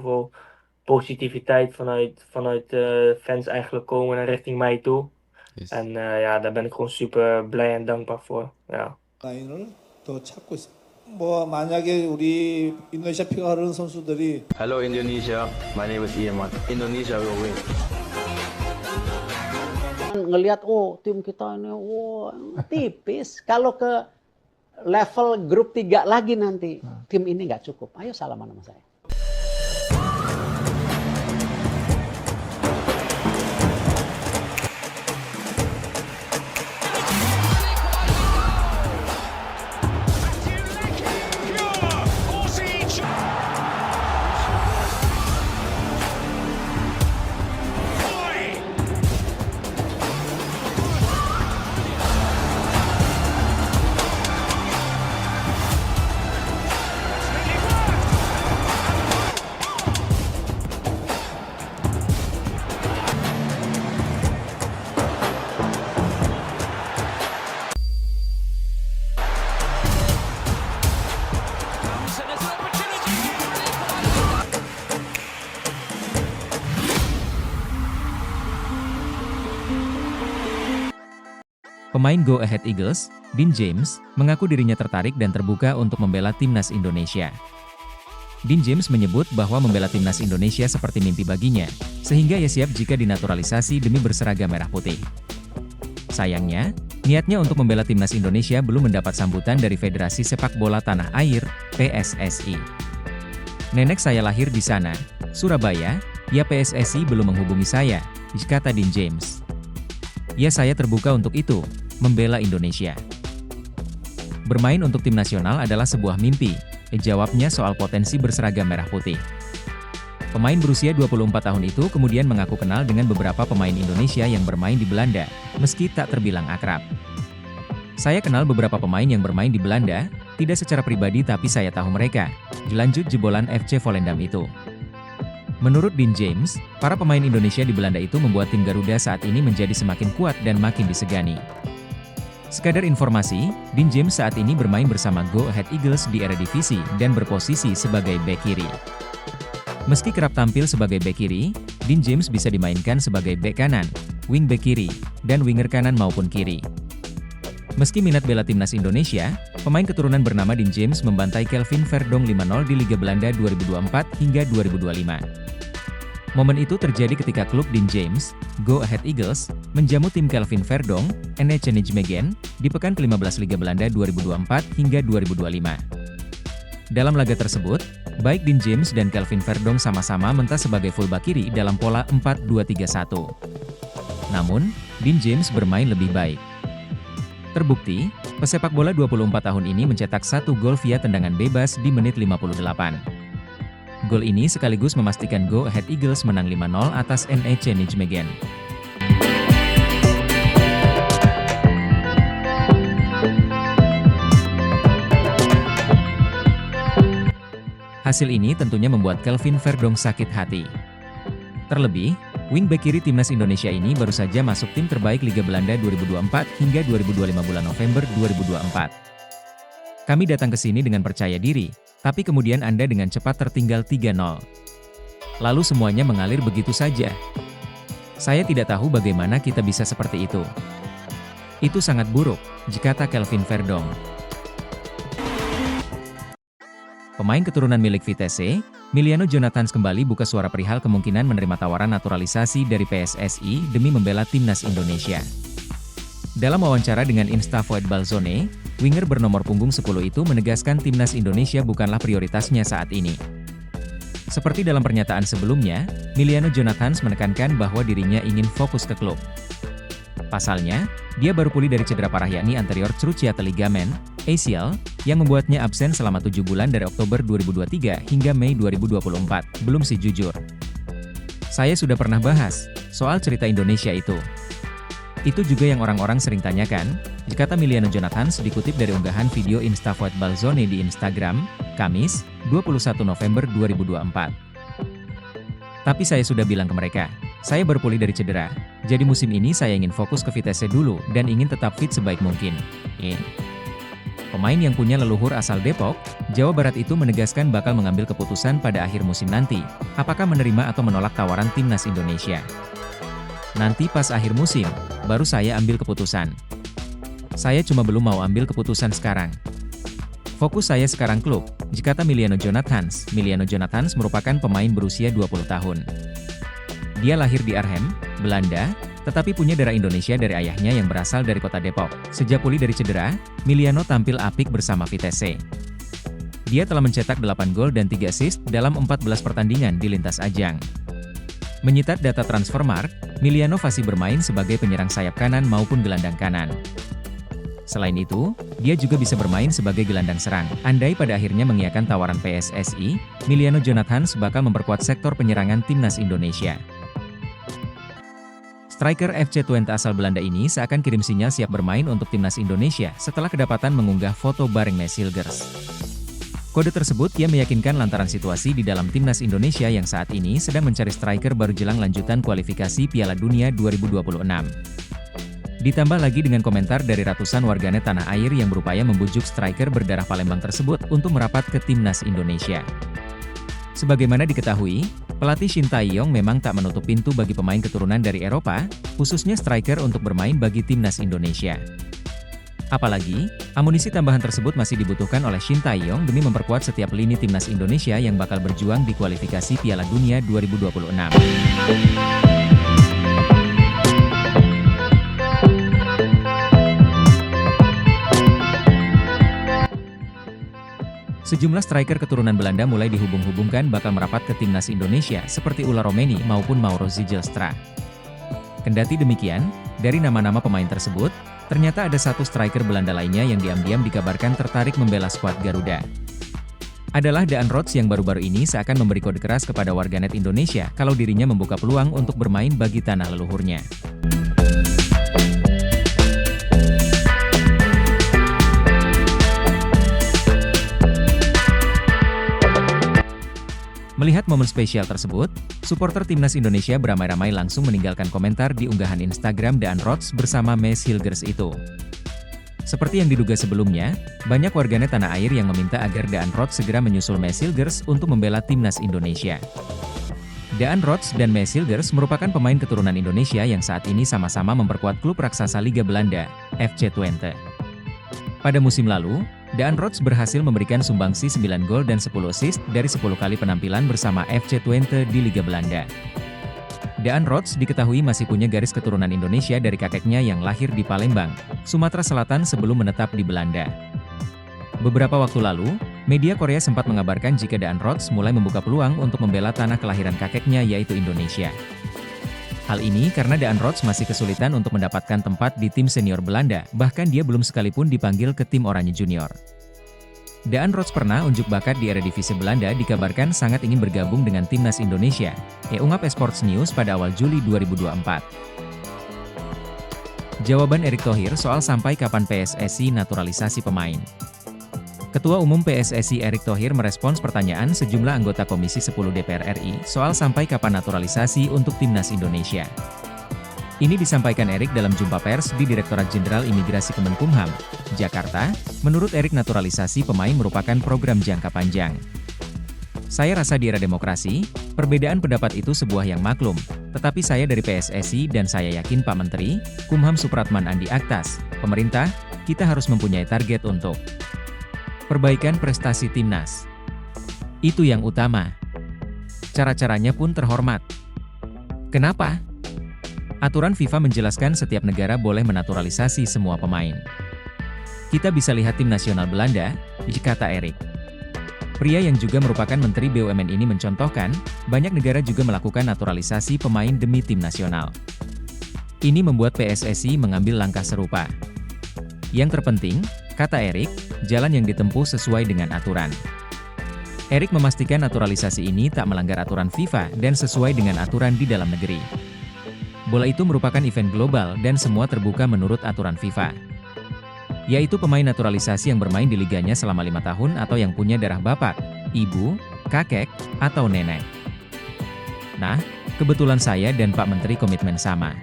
veel positiviteit vanuit fans eigenlijk komen naar richting mij toe. Yes. En ja, daar ben ik gewoon super blij en dankbaar voor. Ja. 라인을 더 찾고 있습니다. 뭐 만약에 우리 인도네시아 피가 흐르는 선수들이 Hello Indonesia, my name is Iman. Indonesia will win. Ngelihat tim kita ini tipis. Kalau ke level grup 3 lagi nanti tim ini nggak cukup. Ayo salaman sama saya. Pemain Go Ahead Eagles, Dean James, mengaku dirinya tertarik dan terbuka untuk membela timnas Indonesia. Dean James menyebut bahwa membela timnas Indonesia seperti mimpi baginya, sehingga ia siap jika dinaturalisasi demi berseragam merah putih. Sayangnya, niatnya untuk membela timnas Indonesia belum mendapat sambutan dari Federasi Sepak Bola Tanah Air, PSSI. Nenek saya lahir di sana, Surabaya, ya PSSI belum menghubungi saya, kata Dean James. Ya saya terbuka untuk itu, membela Indonesia. Bermain untuk tim nasional adalah sebuah mimpi, jawabnya soal potensi berseragam merah putih. Pemain berusia 24 tahun itu kemudian mengaku kenal dengan beberapa pemain Indonesia yang bermain di Belanda, meski tak terbilang akrab. Saya kenal beberapa pemain yang bermain di Belanda, tidak secara pribadi tapi saya tahu mereka, dilanjut jebolan FC Volendam itu. Menurut Dean James, para pemain Indonesia di Belanda itu membuat tim Garuda saat ini menjadi semakin kuat dan makin disegani. Sekadar informasi, Dean James saat ini bermain bersama Go Ahead Eagles di Eredivisie dan berposisi sebagai bek kiri. Meski kerap tampil sebagai bek kiri, Dean James bisa dimainkan sebagai bek kanan, wing bek kiri, dan winger kanan maupun kiri. Meski minat bela timnas Indonesia, pemain keturunan bernama Dean James membantai Kelvin Verdonk 5-0 di Liga Belanda 2024 hingga 2025. Momen itu terjadi ketika klub Dean James, Go Ahead Eagles, menjamu tim Kelvin Verdonk, NEC Nijmegen, di pekan ke-15 Liga Belanda 2024 hingga 2025. Dalam laga tersebut, baik Dean James dan Kelvin Verdonk sama-sama mentas sebagai fullback kiri dalam pola 4-2-3-1. Namun, Dean James bermain lebih baik. Terbukti, pesepak bola 24 tahun ini mencetak 1 gol via tendangan bebas di menit 58. Gol ini sekaligus memastikan Go Ahead Eagles menang 5-0 atas NEC Nijmegen. Hasil ini tentunya membuat Kelvin Verdonk sakit hati. Terlebih, wingback kiri timnas Indonesia ini baru saja masuk tim terbaik Liga Belanda 2024 hingga 2025 bulan November 2024. Kami datang ke sini dengan percaya diri, tapi kemudian Anda dengan cepat tertinggal 3-0. Lalu semuanya mengalir begitu saja. Saya tidak tahu bagaimana kita bisa seperti itu. Itu sangat buruk, kata Kelvin Verdonk. Pemain keturunan milik Vitesse, Miliano Jonathans kembali buka suara perihal kemungkinan menerima tawaran naturalisasi dari PSSI demi membela timnas Indonesia. Dalam wawancara dengan Instavoetbal Zone, winger bernomor punggung 10 itu menegaskan timnas Indonesia bukanlah prioritasnya saat ini. Seperti dalam pernyataan sebelumnya, Miliano Jonathans menekankan bahwa dirinya ingin fokus ke klub. Pasalnya, dia baru pulih dari cedera parah yakni anterior cruciate ligament, ACL, yang membuatnya absen selama 7 bulan dari Oktober 2023 hingga Mei 2024, belum sih jujur. Saya sudah pernah bahas soal cerita Indonesia itu. Itu juga yang orang-orang sering tanyakan, kata Miliano Jonathans dikutip dari unggahan video Instavoetbal Zone di Instagram, Kamis, 21 November 2024. Tapi saya sudah bilang ke mereka, saya baru pulih dari cedera, jadi musim ini saya ingin fokus ke Vitesse dulu dan ingin tetap fit sebaik mungkin. Pemain yang punya leluhur asal Depok, Jawa Barat itu menegaskan bakal mengambil keputusan pada akhir musim nanti, apakah menerima atau menolak tawaran timnas Indonesia. Nanti pas akhir musim, baru saya ambil keputusan. Saya cuma belum mau ambil keputusan sekarang. Fokus saya sekarang klub, kata Miliano Jonathans. Miliano Jonathans merupakan pemain berusia 20 tahun. Dia lahir di Arnhem, Belanda, tetapi punya darah Indonesia dari ayahnya yang berasal dari kota Depok. Sejak pulih dari cedera, Miliano tampil apik bersama Vitesse. Dia telah mencetak 8 gol dan 3 assist dalam 14 pertandingan di lintas ajang. Menyitat data Transfermarkt, Miliano fasih bermain sebagai penyerang sayap kanan maupun gelandang kanan. Selain itu, dia juga bisa bermain sebagai gelandang serang. Andai pada akhirnya mengiyakan tawaran PSSI, Miliano Jonathans bakal memperkuat sektor penyerangan timnas Indonesia. Striker FC Twente asal Belanda ini seakan kirim sinyal siap bermain untuk timnas Indonesia setelah kedapatan mengunggah foto bareng Messi Hilgers. Kode tersebut ia meyakinkan lantaran situasi di dalam timnas Indonesia yang saat ini sedang mencari striker baru jelang lanjutan kualifikasi Piala Dunia 2026. Ditambah lagi dengan komentar dari ratusan warganet tanah air yang berupaya membujuk striker berdarah Palembang tersebut untuk merapat ke timnas Indonesia. Sebagaimana diketahui, pelatih Shin Tae-yong memang tak menutup pintu bagi pemain keturunan dari Eropa, khususnya striker untuk bermain bagi timnas Indonesia. Apalagi, amunisi tambahan tersebut masih dibutuhkan oleh Shin Tae-yong demi memperkuat setiap lini timnas Indonesia yang bakal berjuang di kualifikasi Piala Dunia 2026. Sejumlah striker keturunan Belanda mulai dihubung-hubungkan bakal merapat ke timnas Indonesia seperti Ulla Romeni maupun Mauro Zijlstra. Kendati demikian, dari nama-nama pemain tersebut, ternyata ada satu striker Belanda lainnya yang diam-diam dikabarkan tertarik membela skuad Garuda. Adalah Daan Rots yang baru-baru ini seakan memberi kode keras kepada warganet Indonesia kalau dirinya membuka peluang untuk bermain bagi tanah leluhurnya. Melihat momen spesial tersebut, supporter timnas Indonesia beramai-ramai langsung meninggalkan komentar di unggahan Instagram Daan Rots bersama Messi Hilgers itu. Seperti yang diduga sebelumnya, banyak warganet tanah air yang meminta agar Daan Rots segera menyusul Messi Hilgers untuk membela timnas Indonesia. Daan Rots dan Messi Hilgers merupakan pemain keturunan Indonesia yang saat ini sama-sama memperkuat klub raksasa Liga Belanda, FC Twente. Pada musim lalu, Daan Rots berhasil memberikan sumbangsi 9 gol dan 10 assist dari 10 kali penampilan bersama FC Twente di Liga Belanda. Daan Rots diketahui masih punya garis keturunan Indonesia dari kakeknya yang lahir di Palembang, Sumatera Selatan sebelum menetap di Belanda. Beberapa waktu lalu, media Korea sempat mengabarkan jika Daan Rots mulai membuka peluang untuk membela tanah kelahiran kakeknya yaitu Indonesia. Hal ini karena Daan Rots masih kesulitan untuk mendapatkan tempat di tim senior Belanda, bahkan dia belum sekalipun dipanggil ke tim Oranje Junior. Daan Rots pernah unjuk bakat di Eredivisie Belanda dikabarkan sangat ingin bergabung dengan timnas Indonesia, ungkap Sports News pada awal Juli 2024. Jawaban Erick Thohir soal sampai kapan PSSI naturalisasi pemain. Ketua Umum PSSI Erick Thohir merespons pertanyaan sejumlah anggota Komisi 10 DPR RI soal sampai kapan naturalisasi untuk timnas Indonesia. Ini disampaikan Erick dalam jumpa pers di Direktorat Jenderal Imigrasi Kemenkumham, Jakarta. Menurut Erick, naturalisasi pemain merupakan program jangka panjang. Saya rasa di era demokrasi, perbedaan pendapat itu sebuah yang maklum, tetapi saya dari PSSI dan saya yakin Pak Menteri, Kumham Supratman Andi Aktas, pemerintah, kita harus mempunyai target untuk perbaikan prestasi timnas. Itu yang utama. Cara-caranya pun terhormat. Kenapa? Aturan FIFA menjelaskan setiap negara boleh menaturalisasi semua pemain. Kita bisa lihat tim nasional Belanda, kata Erick. Pria yang juga merupakan Menteri BUMN ini mencontohkan, banyak negara juga melakukan naturalisasi pemain demi tim nasional. Ini membuat PSSI mengambil langkah serupa. Yang terpenting, kata Erick, jalan yang ditempuh sesuai dengan aturan. Erick memastikan naturalisasi ini tak melanggar aturan FIFA dan sesuai dengan aturan di dalam negeri. Bola itu merupakan event global dan semua terbuka menurut aturan FIFA. Yaitu pemain naturalisasi yang bermain di liganya selama 5 tahun atau yang punya darah bapak, ibu, kakek, atau nenek. Nah, kebetulan saya dan Pak Menteri komitmen sama.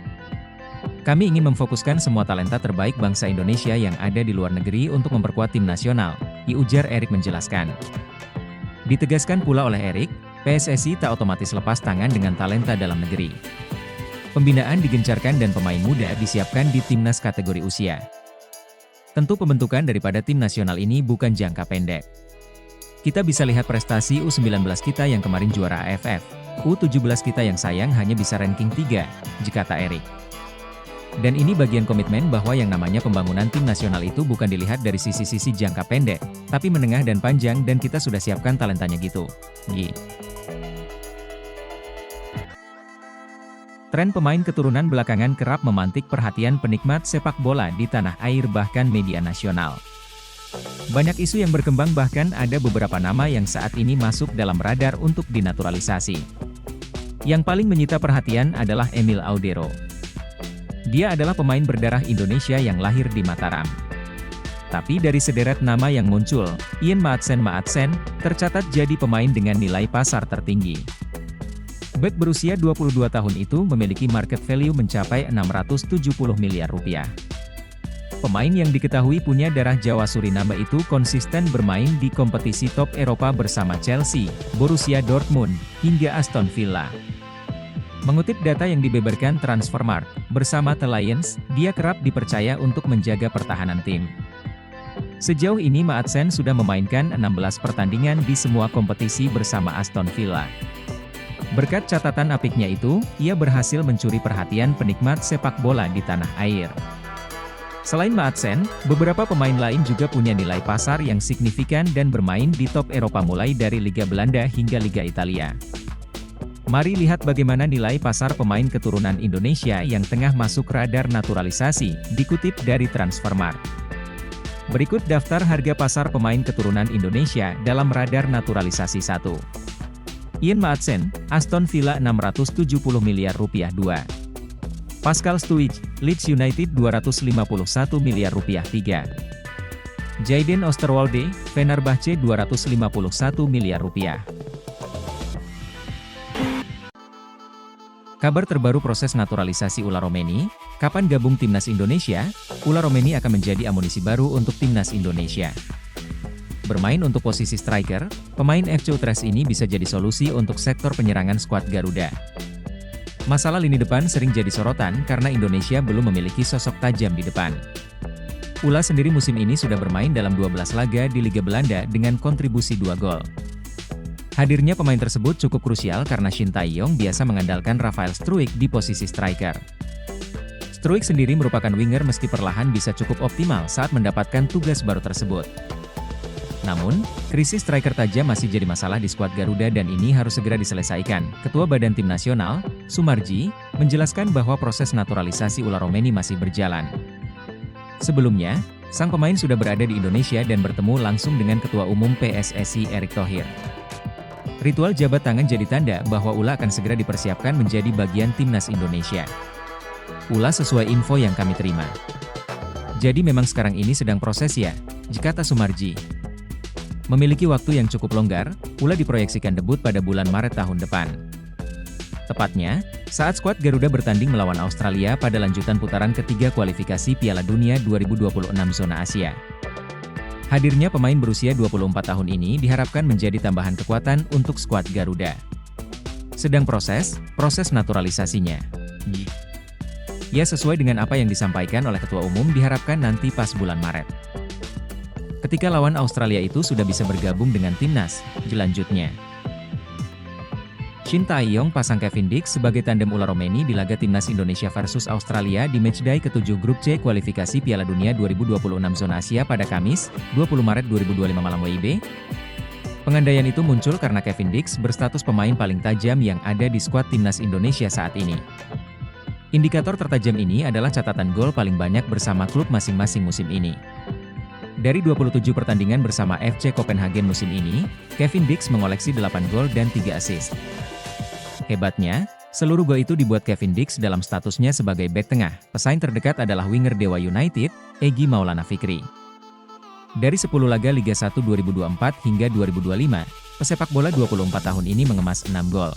Kami ingin memfokuskan semua talenta terbaik bangsa Indonesia yang ada di luar negeri untuk memperkuat tim nasional, ujar Erik menjelaskan. Ditegaskan pula oleh Erik, PSSI tak otomatis lepas tangan dengan talenta dalam negeri. Pembinaan digencarkan dan pemain muda disiapkan di timnas kategori usia. Tentu pembentukan daripada tim nasional ini bukan jangka pendek. Kita bisa lihat prestasi U19 kita yang kemarin juara AFF, U17 kita yang sayang hanya bisa ranking 3, kata Erik. Dan ini bagian komitmen bahwa yang namanya pembangunan tim nasional itu bukan dilihat dari sisi-sisi jangka pendek, tapi menengah dan panjang dan kita sudah siapkan talentanya gitu. Tren pemain keturunan belakangan kerap memantik perhatian penikmat sepak bola di tanah air bahkan media nasional. Banyak isu yang berkembang bahkan ada beberapa nama yang saat ini masuk dalam radar untuk dinaturalisasi. Yang paling menyita perhatian adalah Emil Audero. Dia adalah pemain berdarah Indonesia yang lahir di Mataram. Tapi dari sederet nama yang muncul, Ian Maatsen tercatat jadi pemain dengan nilai pasar tertinggi. Bek berusia 22 tahun itu memiliki market value mencapai 670 miliar rupiah. Pemain yang diketahui punya darah Jawa Suriname itu konsisten bermain di kompetisi top Eropa bersama Chelsea, Borussia Dortmund, hingga Aston Villa. Mengutip data yang dibeberkan Transfermarkt, bersama The Lions, dia kerap dipercaya untuk menjaga pertahanan tim. Sejauh ini Maatsen sudah memainkan 16 pertandingan di semua kompetisi bersama Aston Villa. Berkat catatan apiknya itu, ia berhasil mencuri perhatian penikmat sepak bola di tanah air. Selain Maatsen, beberapa pemain lain juga punya nilai pasar yang signifikan dan bermain di top Eropa mulai dari Liga Belanda hingga Liga Italia. Mari lihat bagaimana nilai pasar pemain keturunan Indonesia yang tengah masuk radar naturalisasi, dikutip dari Transfermarkt. Berikut daftar harga pasar pemain keturunan Indonesia dalam radar naturalisasi 1. Ian Maatsen, Aston Villa 670 miliar rupiah 2. Pascal Stuijk, Leeds United 251 miliar rupiah 3. Jayden Oosterwolde, Fenerbahce 251 miliar rupiah. Kabar terbaru proses naturalisasi Ula Romeni, kapan gabung Timnas Indonesia, Ula Romeni akan menjadi amunisi baru untuk Timnas Indonesia. Bermain untuk posisi striker, pemain FC Utrecht ini bisa jadi solusi untuk sektor penyerangan skuad Garuda. Masalah lini depan sering jadi sorotan karena Indonesia belum memiliki sosok tajam di depan. Ula sendiri musim ini sudah bermain dalam 12 laga di Liga Belanda dengan kontribusi 2 gol. Hadirnya pemain tersebut cukup krusial karena Shin Tae-yong biasa mengandalkan Rafael Struijk di posisi striker. Struijk sendiri merupakan winger meski perlahan bisa cukup optimal saat mendapatkan tugas baru tersebut. Namun, krisis striker tajam masih jadi masalah di skuad Garuda dan ini harus segera diselesaikan. Ketua Badan Tim Nasional, Sumarji, menjelaskan bahwa proses naturalisasi Ula Romeni masih berjalan. Sebelumnya, sang pemain sudah berada di Indonesia dan bertemu langsung dengan Ketua Umum PSSI Erick Thohir. Ritual jabat tangan jadi tanda bahwa Ula akan segera dipersiapkan menjadi bagian Timnas Indonesia. Ula sesuai info yang kami terima. Jadi memang sekarang ini sedang proses ya, kata Sumarji. Memiliki waktu yang cukup longgar, Ula diproyeksikan debut pada bulan Maret tahun depan. Tepatnya, saat skuad Garuda bertanding melawan Australia pada lanjutan putaran ketiga kualifikasi Piala Dunia 2026 zona Asia. Hadirnya pemain berusia 24 tahun ini diharapkan menjadi tambahan kekuatan untuk skuad Garuda. Sedang proses naturalisasinya. Ya sesuai dengan apa yang disampaikan oleh Ketua Umum diharapkan nanti pas bulan Maret. Ketika lawan Australia itu sudah bisa bergabung dengan timnas, lanjutnya. Shin Tae-yong pasang Kevin Dix sebagai tandem Ula Romeni di laga Timnas Indonesia versus Australia di matchday ke-7 Grup C kualifikasi Piala Dunia 2026 zona Asia pada Kamis, 20 Maret 2025 malam WIB. Pengandaian itu muncul karena Kevin Dix berstatus pemain paling tajam yang ada di skuad Timnas Indonesia saat ini. Indikator tertajam ini adalah catatan gol paling banyak bersama klub masing-masing musim ini. Dari 27 pertandingan bersama FC Copenhagen musim ini, Kevin Dix mengoleksi 8 gol dan 3 assist. Hebatnya, seluruh gol itu dibuat Kevin Dix dalam statusnya sebagai bek tengah. Pesaing terdekat adalah winger Dewa United, Egy Maulana Fikri. Dari 10 laga Liga 1 2024 hingga 2025, pesepak bola 24 tahun ini mengemas 6 gol.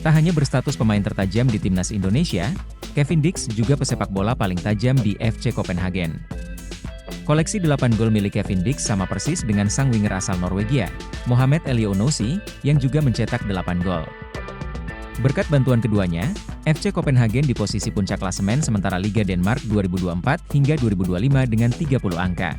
Tak hanya berstatus pemain tertajam di Timnas Indonesia, Kevin Dix juga pesepak bola paling tajam di FC Copenhagen. Koleksi 8 gol milik Kevin Dix sama persis dengan sang winger asal Norwegia, Mohamed Elionousi, yang juga mencetak 8 gol. Berkat bantuan keduanya, FC Copenhagen di posisi puncak klasemen sementara Liga Denmark 2024 hingga 2025 dengan 30 angka.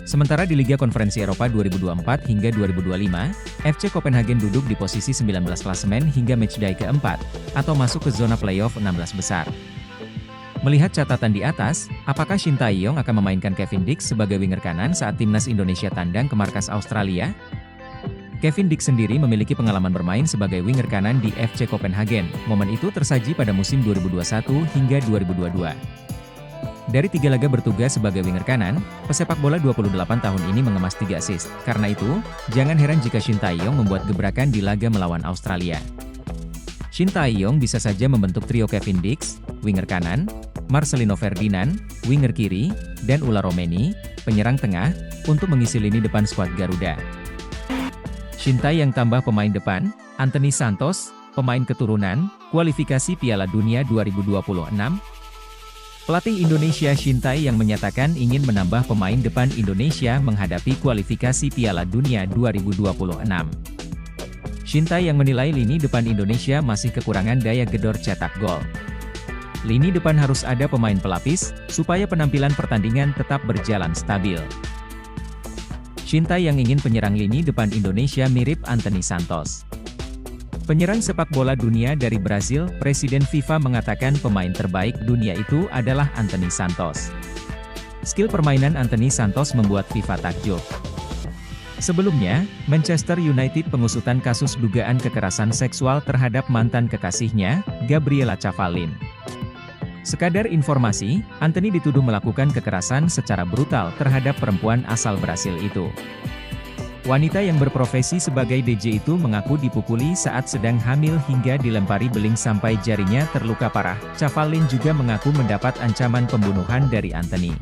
Sementara di Liga Konferensi Eropa 2024 hingga 2025, FC Copenhagen duduk di posisi 19 klasemen hingga matchday keempat, atau masuk ke zona playoff 16 besar. Melihat catatan di atas, apakah Shin Tae-yong akan memainkan Kevin Dix sebagai winger kanan saat timnas Indonesia tandang ke markas Australia? Kevin Dix sendiri memiliki pengalaman bermain sebagai winger kanan di FC Copenhagen. Momen itu tersaji pada musim 2021 hingga 2022. Dari 3 laga bertugas sebagai winger kanan, pesepak bola 28 tahun ini mengemas 3 assist. Karena itu, jangan heran jika Shin Tae-yong membuat gebrakan di laga melawan Australia. Shin Tae-yong bisa saja membentuk trio Kevin Dix, winger kanan, Marcelino Ferdinand, winger kiri, dan Ula Romeni, penyerang tengah, untuk mengisi lini depan skuad Garuda. Shin Tae yang tambah pemain depan, Anthony Santos, pemain keturunan, kualifikasi Piala Dunia 2026. Pelatih Indonesia Shin Tae yang menyatakan ingin menambah pemain depan Indonesia menghadapi kualifikasi Piala Dunia 2026. Shin Tae yang menilai lini depan Indonesia masih kekurangan daya gedor cetak gol. Lini depan harus ada pemain pelapis, supaya penampilan pertandingan tetap berjalan stabil. Shin Tae yang ingin penyerang lini depan Indonesia mirip Anthony Santos. Penyerang sepak bola dunia dari Brazil, Presiden FIFA mengatakan pemain terbaik dunia itu adalah Anthony Santos. Skill permainan Anthony Santos membuat FIFA takjub. Sebelumnya, Manchester United pengusutan kasus dugaan kekerasan seksual terhadap mantan kekasihnya, Gabriela Cavallin. Sekadar informasi, Anthony dituduh melakukan kekerasan secara brutal terhadap perempuan asal Brasil itu. Wanita yang berprofesi sebagai DJ itu mengaku dipukuli saat sedang hamil hingga dilempari beling sampai jarinya terluka parah. Cavallin juga mengaku mendapat ancaman pembunuhan dari Anthony.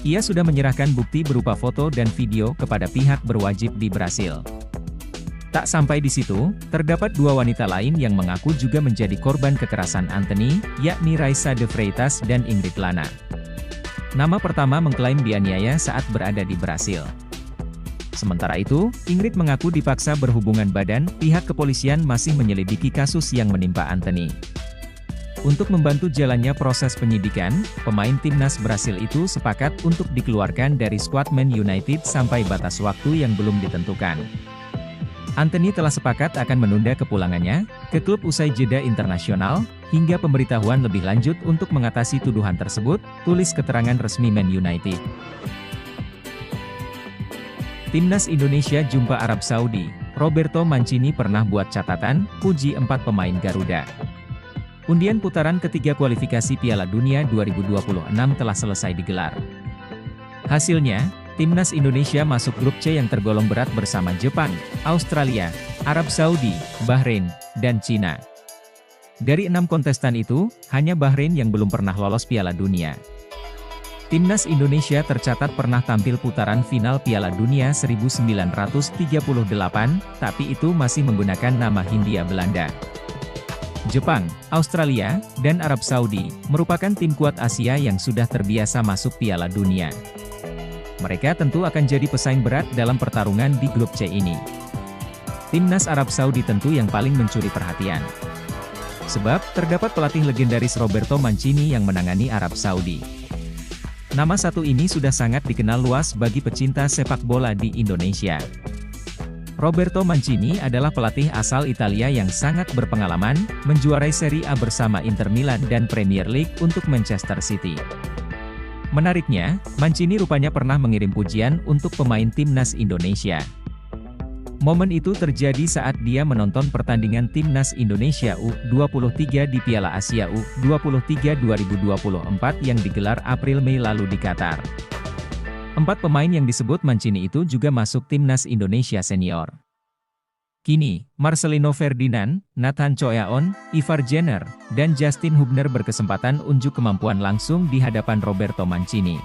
Ia sudah menyerahkan bukti berupa foto dan video kepada pihak berwajib di Brasil. Tak sampai di situ, terdapat 2 wanita lain yang mengaku juga menjadi korban kekerasan Anthony, yakni Raisa de Freitas dan Ingrid Lana. Nama pertama mengklaim dianiaya saat berada di Brasil. Sementara itu, Ingrid mengaku dipaksa berhubungan badan. Pihak kepolisian masih menyelidiki kasus yang menimpa Anthony. Untuk membantu jalannya proses penyidikan, pemain timnas Brasil itu sepakat untuk dikeluarkan dari skuad Man United sampai batas waktu yang belum ditentukan. Anthony telah sepakat akan menunda kepulangannya ke klub usai jeda internasional, hingga pemberitahuan lebih lanjut untuk mengatasi tuduhan tersebut, tulis keterangan resmi Man United. Timnas Indonesia jumpa Arab Saudi, Roberto Mancini pernah buat catatan, puji 4 pemain Garuda. Undian putaran ketiga kualifikasi Piala Dunia 2026 telah selesai digelar. Hasilnya, Timnas Indonesia masuk grup C yang tergolong berat bersama Jepang, Australia, Arab Saudi, Bahrain, dan Cina. Dari 6 kontestan itu, hanya Bahrain yang belum pernah lolos Piala Dunia. Timnas Indonesia tercatat pernah tampil putaran final Piala Dunia 1938, tapi itu masih menggunakan nama Hindia Belanda. Jepang, Australia, dan Arab Saudi merupakan tim kuat Asia yang sudah terbiasa masuk Piala Dunia. Mereka tentu akan jadi pesaing berat dalam pertarungan di grup C ini. Timnas Arab Saudi tentu yang paling mencuri perhatian. Sebab, terdapat pelatih legendaris Roberto Mancini yang menangani Arab Saudi. Nama satu ini sudah sangat dikenal luas bagi pecinta sepak bola di Indonesia. Roberto Mancini adalah pelatih asal Italia yang sangat berpengalaman, menjuarai Serie A bersama Inter Milan dan Premier League untuk Manchester City. Menariknya, Mancini rupanya pernah mengirim pujian untuk pemain timnas Indonesia. Momen itu terjadi saat dia menonton pertandingan timnas Indonesia U23 di Piala Asia U23 2024 yang digelar April-Mei lalu di Qatar. 4 pemain yang disebut Mancini itu juga masuk timnas Indonesia senior. Kini, Marcelino Ferdinand, Nathan Choeaon, Ivar Jenner, dan Justin Hubner berkesempatan unjuk kemampuan langsung di hadapan Roberto Mancini.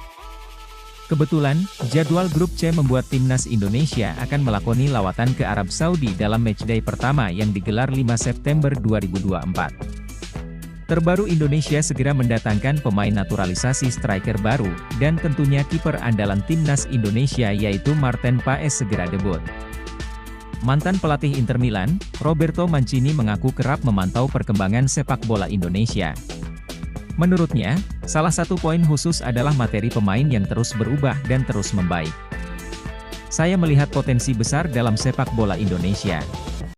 Kebetulan, jadwal grup C membuat timnas Indonesia akan melakoni lawatan ke Arab Saudi dalam matchday pertama yang digelar 5 September 2024. Terbaru Indonesia segera mendatangkan pemain naturalisasi striker baru, dan tentunya kiper andalan timnas Indonesia yaitu Marten Paes segera debut. Mantan pelatih Inter Milan, Roberto Mancini mengaku kerap memantau perkembangan sepak bola Indonesia. Menurutnya, salah satu poin khusus adalah materi pemain yang terus berubah dan terus membaik. Saya melihat potensi besar dalam sepak bola Indonesia.